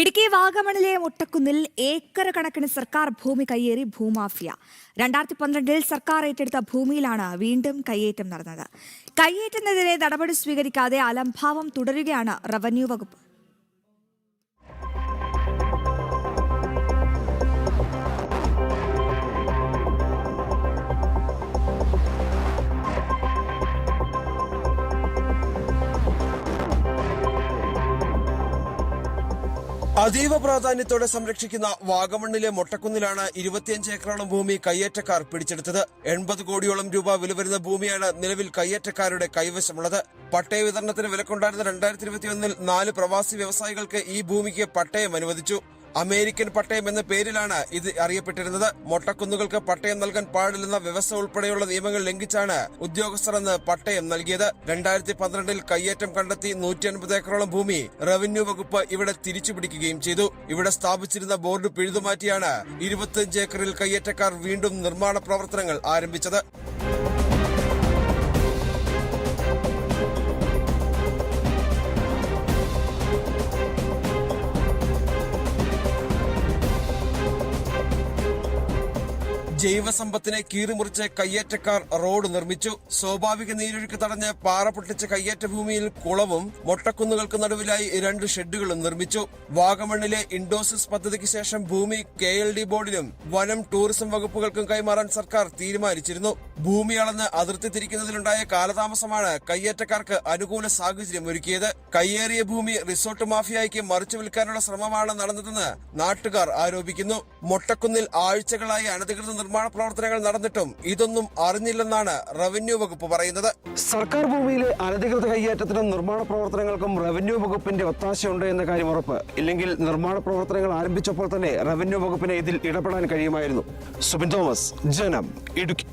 Idukki വാഗമണിലെ മുട്ടക്കുന്നിൽ acre കണക്കിന് സർക്കാർ ഭൂമി കയ്യേറി ഭൂമാഫിയ. 2012-ൽ സർക്കാർ ഏറ്റെടുത്ത ഭൂമിയിലാണ് വീണ്ടും കയ്യേറ്റം നടന്നത്. കയ്യേറ്റത്തിനെതിരെ നടപടി സ്വീകരിക്കാതെ അലംഭാവം തുടരുകയാണ് റവന്യൂ വകുപ്പ്. അതീവ പ്രാധാന്യത്തോടെ സംരക്ഷിക്കുന്ന വാഗമണ്ണിലെ മൊട്ടക്കുന്നിലാണ് 25 ഏക്കറോളം ഭൂമി കയ്യേറ്റക്കാർ പിടിച്ചെടുത്തത്. 80 കോടിയോളം രൂപ വില വരുന്ന ഭൂമിയാണ് നിലവിൽ കയ്യേറ്റക്കാരുടെ കൈവശമുള്ളത്. പട്ടയ വിതരണത്തിന് വിലക്കൊണ്ടായിരുന്ന 2021-ൽ 4 പ്രവാസി വ്യവസായികൾക്ക് ഈ ഭൂമിക്ക് പട്ടയം അനുവദിച്ചു. അമേരിക്കൻ പട്ടയം എന്ന പേരിലാണ് ഇത് അറിയപ്പെട്ടിരുന്നത്. മൊട്ടക്കുന്നുകൾക്ക് പട്ടയം നൽകാൻ പാടില്ലെന്ന വ്യവസ്ഥ ഉൾപ്പെടെയുള്ള നിയമങ്ങൾ ലംഘിച്ചാണ് ഉദ്യോഗസ്ഥർ അന്ന് പട്ടയം നൽകിയത്. 2012-ൽ കയ്യേറ്റം കണ്ടെത്തി 150 ഏക്കറോളം ഭൂമി റവന്യൂ വകുപ്പ് ഇവിടെ തിരിച്ചുപിടിക്കുകയും ചെയ്തു. ഇവിടെ സ്ഥാപിച്ചിരുന്ന ബോർഡ് പിഴുതുമാറ്റിയാണ് 25 ഏക്കറിൽ കയ്യേറ്റക്കാർ വീണ്ടും നിർമ്മാണ പ്രവർത്തനങ്ങൾ ആരംഭിച്ചത്. ജൈവസമ്പത്തിനെ കീറിമുറിച്ച് കയ്യേറ്റക്കാർ റോഡ് നിർമ്മിച്ചു. സ്വാഭാവിക നീരൊഴുക്ക് തടഞ്ഞ് പാറ പൊട്ടിച്ച കയ്യേറ്റ ഭൂമിയിൽ കുളവും മൊട്ടക്കുന്നുകൾക്ക് നടുവിലായി 2 ഷെഡുകളും നിർമ്മിച്ചു. വാഗമണ്ണിലെ ഇൻഡോസിസ് പദ്ധതിക്ക് ശേഷം ഭൂമി KLD ബോർഡിനും വനം ടൂറിസം വകുപ്പുകൾക്കും കൈമാറാൻ സർക്കാർ തീരുമാനിച്ചിരുന്നു. ഭൂമി അളന്ന് അതിർത്തി തിരിക്കുന്നതിലുണ്ടായ കാലതാമസമാണ് കയ്യേറ്റക്കാർക്ക് അനുകൂല സാഹചര്യം ഒരുക്കിയത്. കയ്യേറിയ ഭൂമി റിസോർട്ട് മാഫിയയ്ക്ക് മറിച്ചു വിൽക്കാനുള്ള ശ്രമമാണ് നടന്നതെന്ന് നാട്ടുകാർ ആരോപിക്കുന്നു. മൊട്ടക്കുന്നിൽ ആഴ്ചകളായി അനധികൃത നിർമ്മാണ പ്രവർത്തനങ്ങൾ നടന്നിട്ടും ഇതൊന്നും അറിഞ്ഞില്ലെന്നാണ് റവന്യൂ വകുപ്പ് പറയുന്നത്. സർക്കാർ ഭൂമിയിലെ അനധികൃത കയ്യേറ്റത്തിനും നിർമ്മാണ പ്രവർത്തനങ്ങൾക്കും റവന്യൂ വകുപ്പിന്റെ ഒത്താശയുണ്ട് എന്ന കാര്യം ഉറപ്പ്. ഇല്ലെങ്കിൽ നിർമ്മാണ പ്രവർത്തനങ്ങൾ ആരംഭിച്ചപ്പോൾ തന്നെ റവന്യൂ വകുപ്പിന് ഇതിൽ ഇടപെടാൻ കഴിയുമായിരുന്നു. സുബിൻ തോമസ്, ജനം, ഇടുക്കി.